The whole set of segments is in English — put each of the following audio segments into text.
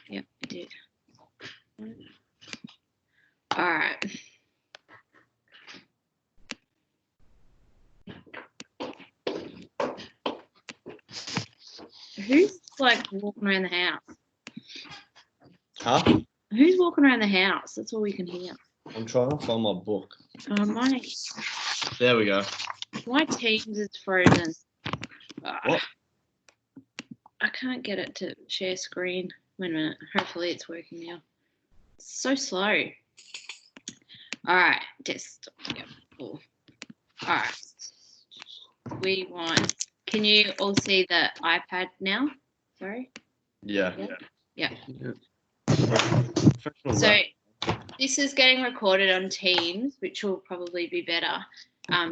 Yep, I did. All right. Who's like walking around the house? Huh? Who's walking around the house? That's all we can hear. I'm trying to find my book. My There we go. Teams is frozen. What? I can't get it to share screen. Wait a minute. Hopefully it's working now. It's so slow. All right, desktop. Yep. Cool. All right. We want. Can you all see the iPad now? Sorry. Yeah. Yeah. Professional So rap. this is getting recorded on Teams, which will probably be better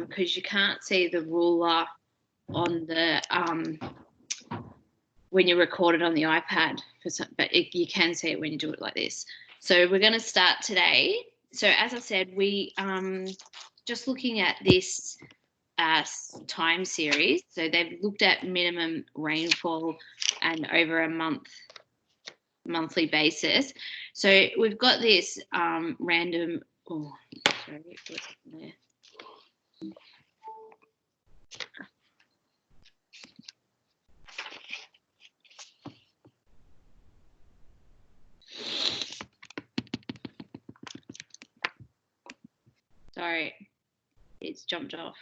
because you can't see the ruler on the when you record it on the iPad, but you can see it when you do it like this. So we're going to start today. So as I said, we just looking at this time series. So they've looked at minimum rainfall and over a monthly basis. So we've got this random. Oh, sorry, what's there? Sorry, it's jumped off.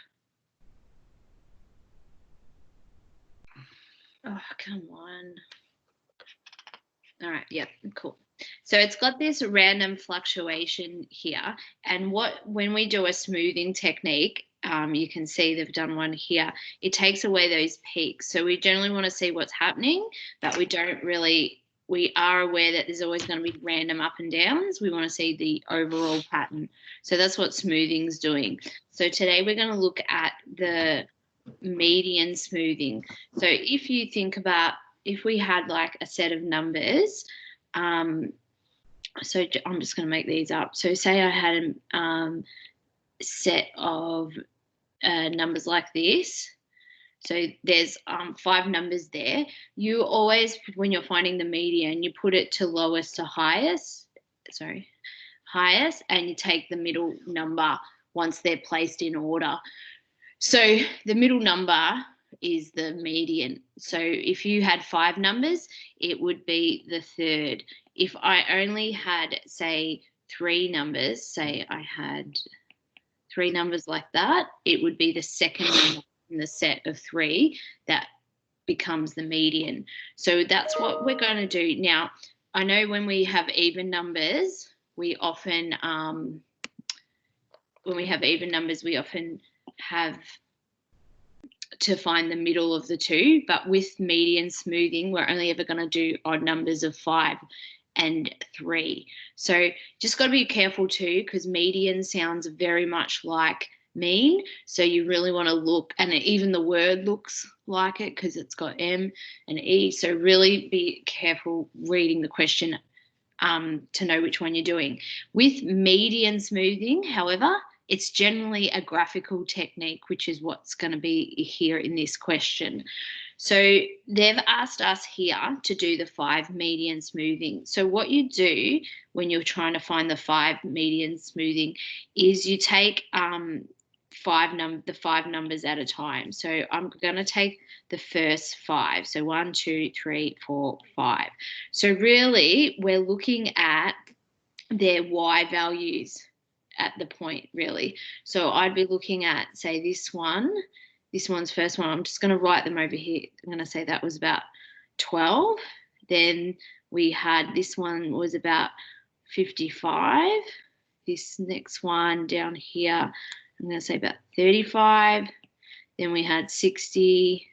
Oh, come on. All right, yep, cool. So it's got this random fluctuation here. And when we do a smoothing technique, you can see they've done one here. It takes away those peaks. So we generally want to see what's happening, but we are aware that there's always going to be random up and downs. We want to see the overall pattern. So that's what smoothing's doing. So today we're going to look at the median smoothing. So if you think about, if we had like a set of numbers, so I'm just going to make these up. So say I had a set of numbers like this. So there's 5 numbers there. You always, when you're finding the median, you put it to lowest to highest, and you take the middle number once they're placed in order. So the middle number is the median. So if you had 5 numbers, it would be the third. If I only had, say, 3 numbers, say I had 3 numbers like that, it would be the second number in the set of 3 that becomes the median. So that's what we're going to do. Now, I know when we have even numbers, we often have to find the middle of the two, but with median smoothing, we're only ever going to do odd numbers of 5 and 3. So just got to be careful too, because median sounds very much like mean. So you really want to look, and even the word looks like it because it's got M and E. So really be careful reading the question to know which one you're doing. With median smoothing, however, it's generally a graphical technique, which is what's going to be here in this question. So they've asked us here to do the 5 median smoothing. So what you do when you're trying to find the 5 median smoothing is you take the 5 numbers at a time. So I'm going to take the first 5. So 1, 2, 3, 4, 5. So really we're looking at their Y values at the point, really. So I'd be looking at, say, this one's first one. I'm just going to write them over here. I'm going to say that was about 12. Then we had, this one was about 55. This next one down here, I'm going to say about 35. Then we had 60.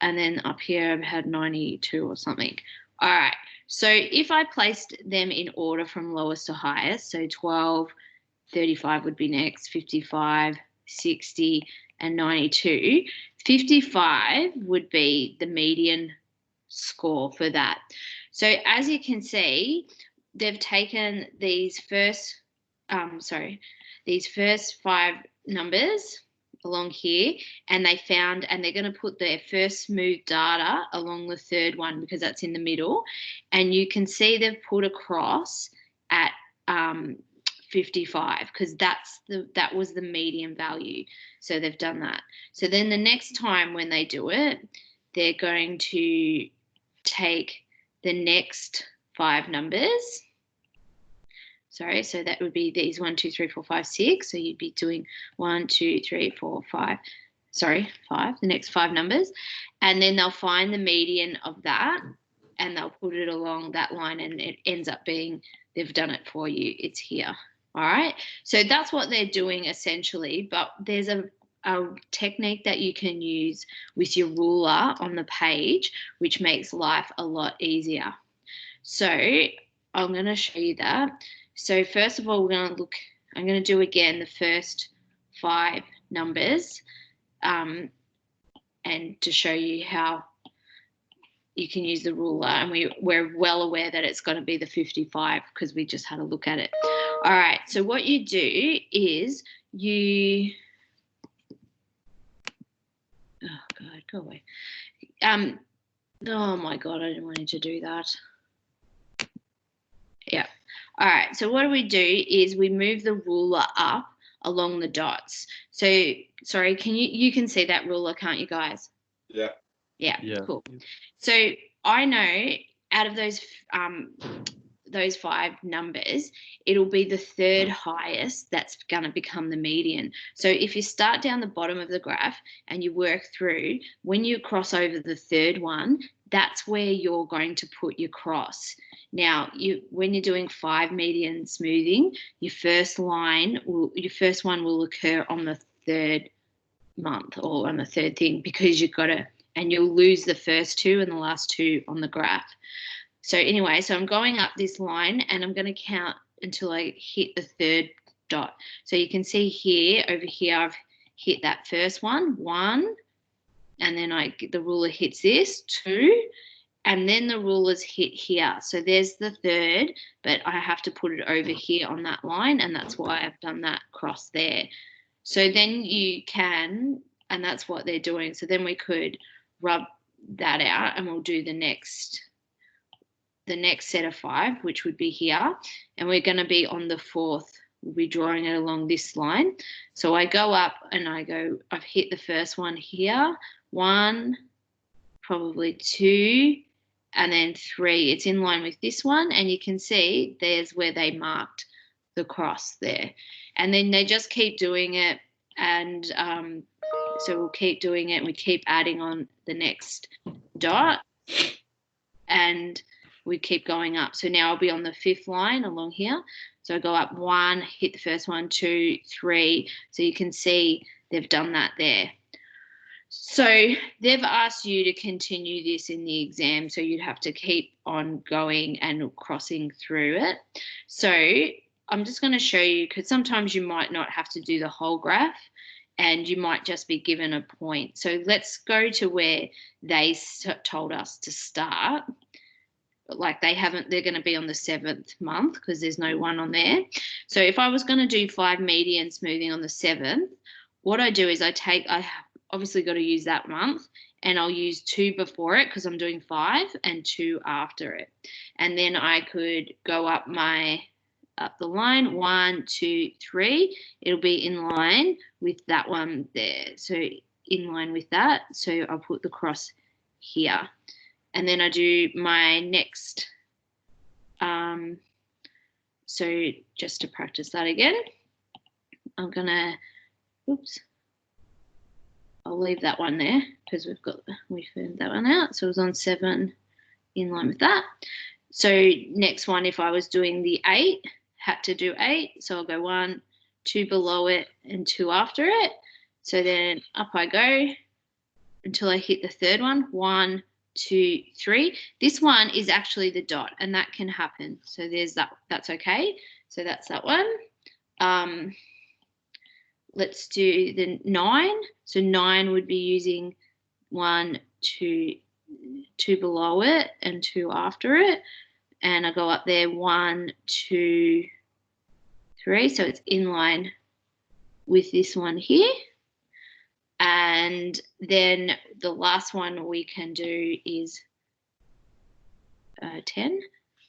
And then up here I've had 92 or something. All right. So if I placed them in order from lowest to highest, so 12, 35 would be next, 55, 60, and 92. 55 would be the median score for that. So as you can see, they've taken these first 5 numbers along here, and they found, and they're going to put their first smooth data along the third one because that's in the middle, and you can see they've put a cross at 55 because that was the median value. So they've done that. So then the next time when they do it, they're going to take the next 5 numbers. Sorry, so that would be these 1, 2, 3, 4, 5, 6. So you'd be doing 1, 2, 3, 4, 5. Sorry, 5, the next 5 numbers. And then they'll find the median of that and they'll put it along that line, and it ends up being, they've done it for you. It's here. All right. So that's what they're doing essentially. But there's a technique that you can use with your ruler on the page, which makes life a lot easier. So I'm going to show you that. So first of all, I'm going to do again the first 5 numbers and to show you how you can use the ruler. And we're well aware that it's going to be the 55 because we just had a look at it. All right, so what you do is you... Oh, God, go away. Oh, my God, I didn't want you to do that. Yeah. All right, so what we do is we move the ruler up along the dots. So, sorry, you can see that ruler, can't you guys? Yeah. Yeah, cool. So I know out of those 5 numbers, it'll be the third highest that's going to become the median. So if you start down the bottom of the graph and you work through, when you cross over the third one, that's where you're going to put your cross. Now, when you're doing 5 median smoothing, your first one will occur on the third month or on the third thing, because you've got to, and you'll lose the first 2 and the last 2 on the graph. So anyway, so I'm going up this line and I'm going to count until I hit the third dot. So you can see here, over here, I've hit that first one, 1, and then the ruler hits this, 2, and then the ruler's hit here. So there's the third, but I have to put it over here on that line, and that's why I've done that cross there. So then you can, and that's what they're doing. So then we could rub that out and we'll do the next set of 5, which would be here, and we're going to be on the 4th. We'll be drawing it along this line. So I go up and I've hit the first one here, 1, probably 2, and then 3. It's in line with this one, and you can see there's where they marked the cross there. And then they just keep doing it, and so we'll keep doing it, and we keep adding on the next dot, and we keep going up. So now I'll be on the 5th line along here. So I go up 1, hit the first one, 2, 3. So you can see they've done that there. So they've asked you to continue this in the exam, so you'd have to keep on going and crossing through it. So I'm just going to show you, because sometimes you might not have to do the whole graph and you might just be given a point. So let's go to where they told us to start. Like they're going to be on the 7th month because there's no 1 on there. So if I was going to do 5 median smoothing on the 7th, what I do is I obviously got to use that month, and I'll use 2 before it because I'm doing 5 and 2 after it. And then I could go up the line, 1, 2, 3. It'll be in line with that one there. So in line with that. So I'll put the cross here. And then I do my next, so just to practice that again, I'm going to, I'll leave that one there because we firmed that one out. So it was on 7 in line with that. So next one, if I was doing the 8, had to do 8. So I'll go 1, 2 below it and 2 after it. So then up I go until I hit the third one, 1, 2, 3. This one is actually the dot, and that can happen. So there's that. That's okay. So that's that one. Let's do the 9. So 9 would be using 1, 2 below it and 2 after it. And I go up there, 1, 2, 3. So it's in line with this one here. And then the last one we can do is 10,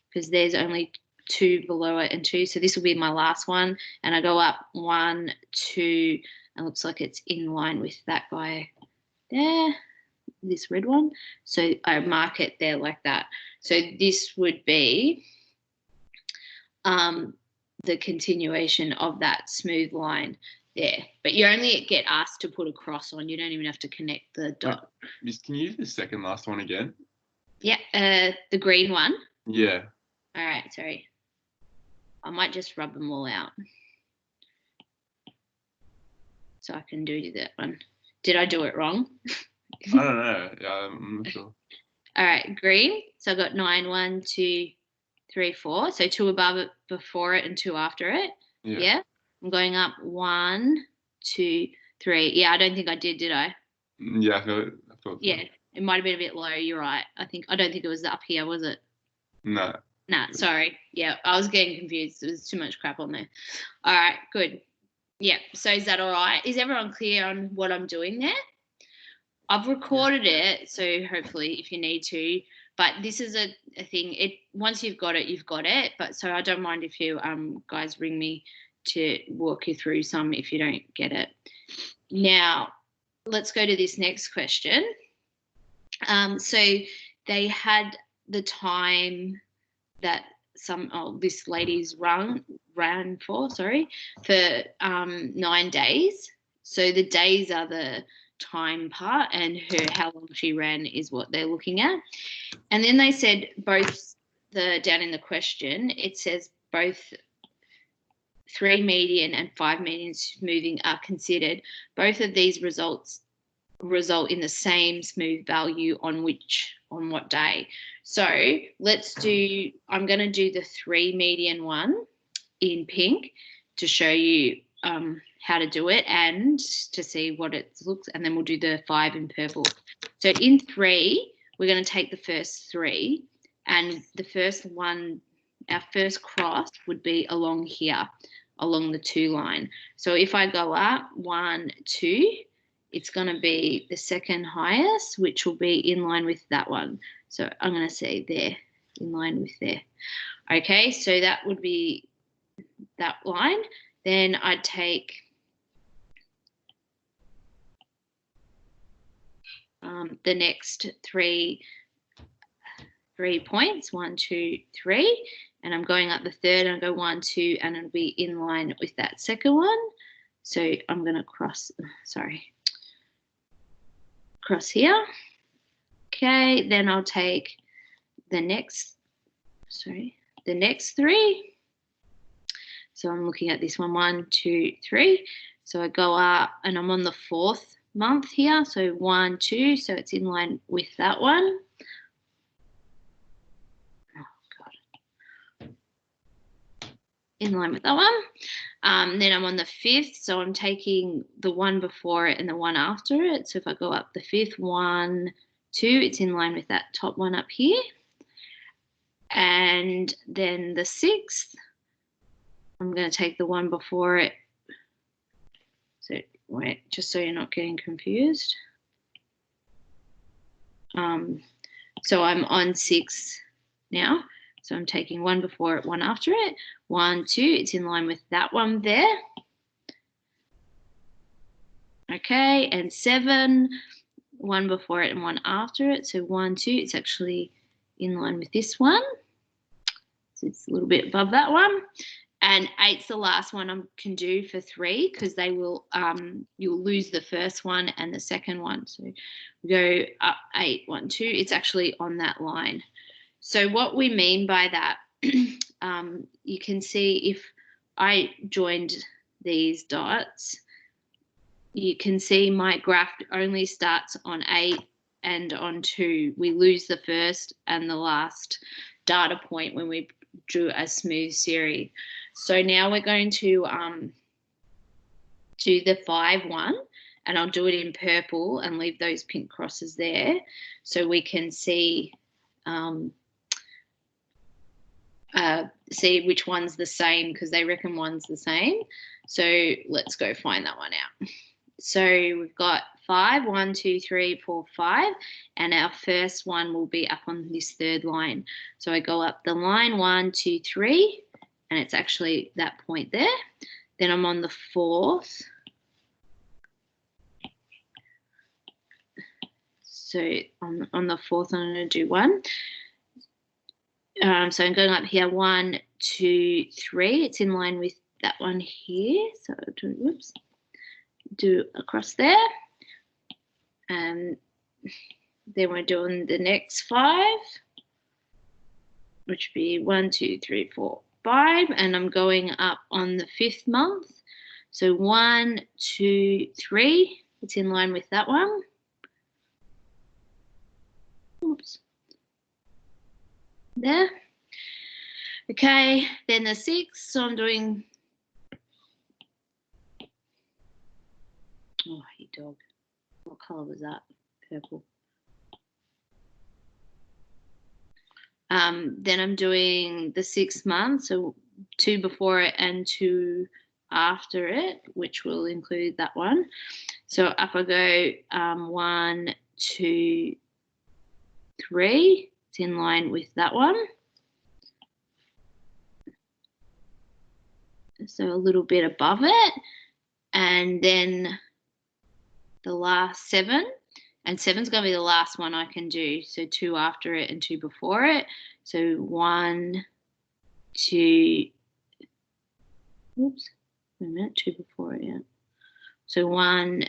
because there's only 2 below it and 2. So this will be my last one. And I go up 1, 2, and looks like it's in line with that guy there, this red one. So I mark it there like that. So this would be the continuation of that smooth line there. But you only get asked to put a cross on. You don't even have to connect the dot. Can you use the second last one again? Yeah, the green one. Yeah. All right, sorry. I might just rub them all out. So I can do that one. Did I do it wrong? I don't know. I'm not sure. All right, green. So I got 9, 1, 2, 3, 4. So 2 above it, before it, and 2 after it. Yeah. I'm going up 1, 2, 3. Yeah, I don't think I did I? Yeah, I thought so. Yeah, it might have been a bit low. You're right. I don't think it was up here, was it? No. Nah, sorry. Yeah, I was getting confused. There's too much crap on there. All right, good. Yeah, so is that all right? Is everyone clear on what I'm doing there? I've recorded it, so hopefully if you need to. But this is a thing. Once you've got it, you've got it. But so I don't mind if you guys ring me to walk you through some if you don't get it. Now, let's go to this next question. So they had the time that this lady's ran for 9 days. So the days are the time part, and how long she ran is what they're looking at. And then they said both down in the question, it says both 3 median and 5 median smoothing are considered. Both of these result in the same smooth value on what day. So I'm going to do the 3 median one in pink to show you how to do it and to see what it looks, and then we'll do the 5 in purple. So in 3, we're going to take the first 3, and the first one, our first cross would be along here, along the 2 line. So if I go up 1, 2, it's going to be the second highest, which will be in line with that one. So I'm going to say there, in line with there. Okay, so that would be that line. Then I'd take the next 3 points, 1, 2, 3, and I'm going up the third, and I go 1, 2, and it'll be in line with that second one. So I'm going to cross here. Okay, then I'll take the next 3. So I'm looking at this one, 1, 2, 3. So I go up, and I'm on the 4th month here. So 1, 2, so it's in line with that one. Oh, God. In line with that one. Then I'm on the 5th, so I'm taking the one before it and the one after it. So if I go up the 5th, 1, 2, it's in line with that top one up here. And then the 6th, I'm going to take the one before it. So wait, just so you're not getting confused. So I'm on 6 now. So I'm taking one before it, one after it. 1, 2, it's in line with that one there. Okay, and 7, one before it and one after it. So 1, 2, it's actually in line with this one. So it's a little bit above that one. And 8's the last one I can do for 3, because they will you'll lose the first one and the second one. So we go up 8, 1, 2. It's actually on that line. So what we mean by that, you can see if I joined these dots, you can see my graph only starts on 8 and on 2. We lose the first and the last data point when we drew a smooth series. So now we're going to do the 5 one, and I'll do it in purple and leave those pink crosses there so we can see see which one's the same, because they reckon one's the same. So let's go find that one out. So we've got 5. 1, 2, 3, 4, 5. And our first one will be up on this third line. So I go up the line 1, 2, 3, and it's actually that point there. Then I'm on the fourth. So on the fourth, I'm going to do 1. So I'm going up here 1, 2, 3. It's in line with that one here. So do across there. And then we're doing the next 5, which would be 1, 2, 3, 4, 5. And I'm going up on the 5th month. So 1, 2, 3. It's in line with that one. Oops. There. Okay, then the 6th, so I'm doing, oh, hey dog, what colour was that? Purple. Then I'm doing the 6th month, so 2 before it and 2 after it, which will include that one. So up I go, 1, 2, 3. It's in line with that one. So a little bit above it. And then the last 7. And 7's going to be the last one I can do. So 2 after it and 2 before it. So 1, 2, oops, wait a minute, 2 before it, yeah. So 1,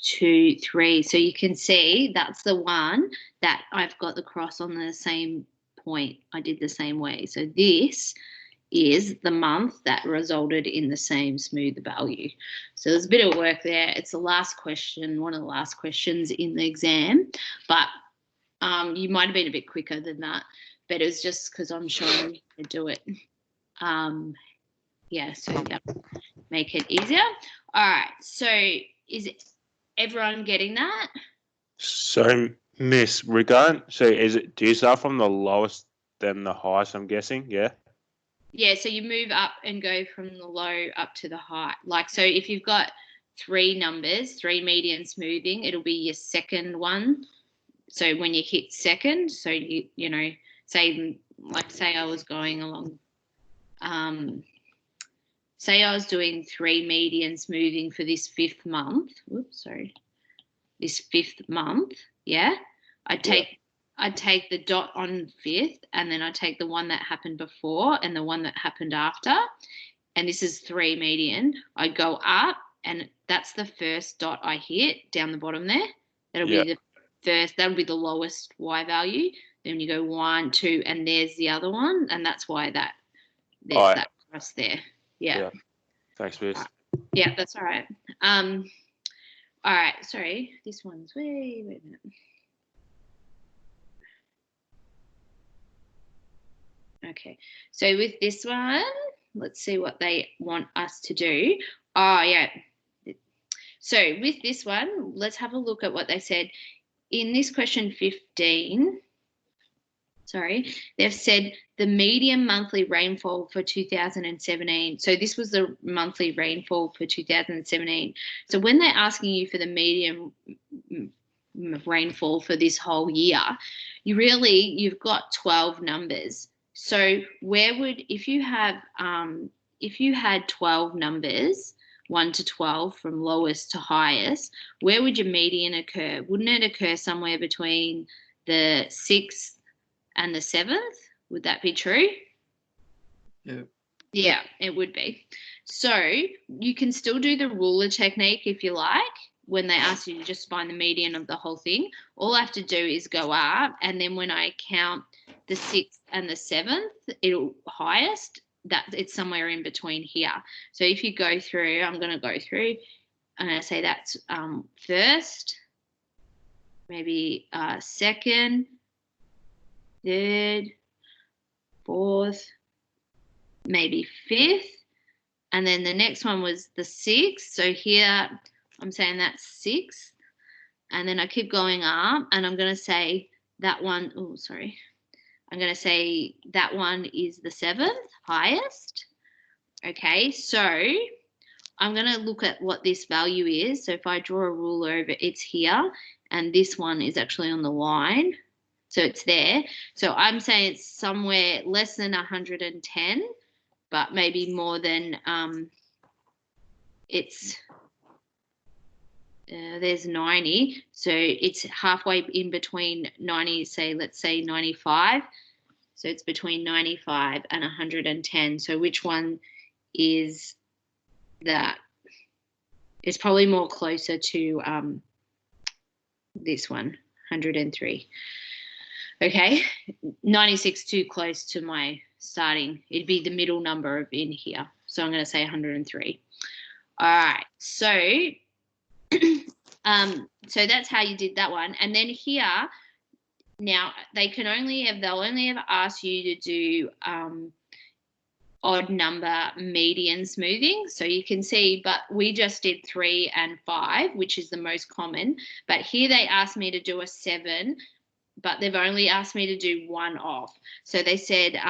2, 3. So you can see that's the one that I've got the cross on the same point. I did the same way. So this is the month that resulted in the same smooth value. So there's a bit of work there. It's the last question, one of the last questions in the exam, but you might have been a bit quicker than that, but it was just because I'm showing you how to do it. Yeah, so that will make it easier. All right, so is everyone getting that? So, Miss, regarding, so do you start from the lowest then the highest, I'm guessing, yeah? Yeah, so you move up and go from the low up to the high. Like, so if you've got 3 numbers, 3 median smoothing, it'll be your second one. So when you hit second, so you know, say I was going along, say I was doing 3 median smoothing for this 5th month. Oops, sorry. This 5th month, yeah. I'd take the dot on 5th, and then I take the one that happened before and the one that happened after. And this is 3 median. I go up, and that's the first dot I hit down the bottom there. That'll be the first, that'll be the lowest Y value. Then you go 1, 2, and there's the other one, and that's why there's that cross there. Yeah. Thanks, Miss. Yeah, that's all right. All right, sorry, this one's wait a minute. Okay, so with this one, let's see what they want us to do. Oh, yeah. So with this one, let's have a look at what they said. In this question 15, sorry, they've said the median monthly rainfall for 2017. So this was the monthly rainfall for 2017. So when they're asking you for the median rainfall for this whole year, you've got 12 numbers. So where would, if you had 12 numbers, 1 to 12 from lowest to highest, where would your median occur? Wouldn't it occur somewhere between the 6th and the 7th? Would that be true? Yeah. Yeah, it would be. So you can still do the ruler technique if you like. When they ask you to just find the median of the whole thing, all I have to do is go up, and then when I count the 6th and the 7th, it'll highest, that it's somewhere in between here. So if you go through, I'm going to go through, I'm going to say that's first, maybe second, third, fourth, maybe 5th, and then the next one was the 6th. So here I'm saying that's 6th, and then I keep going up, and I'm going to say that one, I'm going to say that one is the 7th highest. Okay, so I'm going to look at what this value is. So if I draw a ruler over, it's here, and this one is actually on the line. So it's there. So I'm saying it's somewhere less than 110, but maybe more than, there's 90. So it's halfway in between 90, say, let's say 95. So it's between 95 and 110. So which one is that? It's probably more closer to this one, 103. Okay, 96 too close to my starting. It'd be the middle number of in here. So I'm going to say 103. All right, so so that's how you did that one. And then here, now they'll only ever ask you to do odd number median smoothing. So you can see, but we just did 3 and 5, which is the most common. But here they asked me to do a 7, but they've only asked me to do 1 off. So they said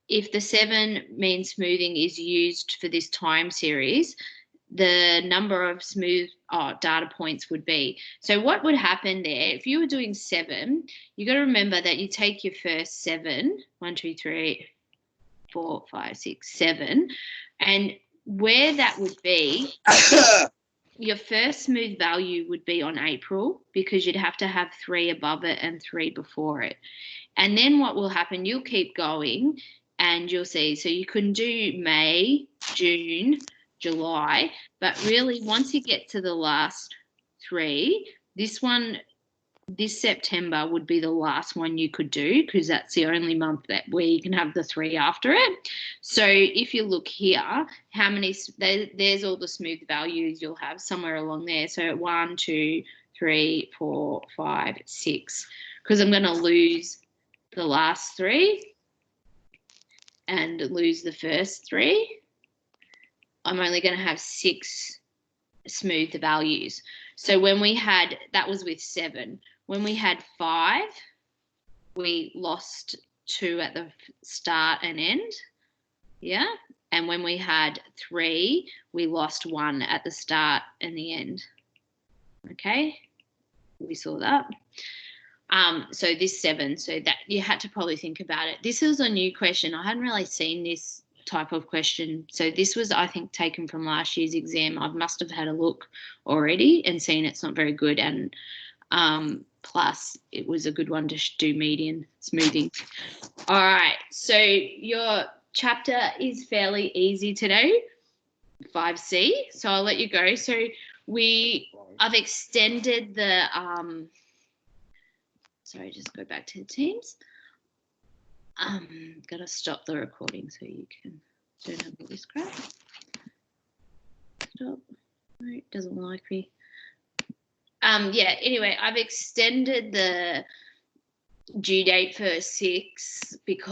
if the 7 mean smoothing is used for this time series, the number of smooth data points would be. So what would happen there, if you were doing 7, you got to remember that you take your first 7, 1, 2, 3, 4, 5, 6, 7, and where that would be, your first smooth value would be on April, because you'd have to have 3 above it and 3 before it. And then what will happen, you'll keep going and you'll see, so you can do May, June, July, but really once you get to the last 3, this September would be the last one you could do, because that's the only month where you can have the 3 after it. So if you look here, how many, there's all the smooth values you'll have somewhere along there. So 1, 2, 3, 4, 5, 6, because I'm going to lose the last 3 and lose the first 3. I'm only going to have 6 smooth values. So when we had, that was with 7. When we had 5, we lost 2 at the start and end. Yeah. And when we had 3, we lost 1 at the start and the end. Okay. We saw that. So this 7, so that you had to probably think about it. This is a new question. I hadn't really seen this type of question. So this was, I think, taken from last year's exam. I must have had a look already and seen it's not very good. And plus it was a good one to do median smoothing. All right. So your chapter is fairly easy today, 5C. So I'll let you go. So I've extended the, sorry, just go back to the Teams. Gotta stop the recording so you can don't have all this crap. Stop. No, it doesn't like me. Yeah, anyway, I've extended the due date for 6 because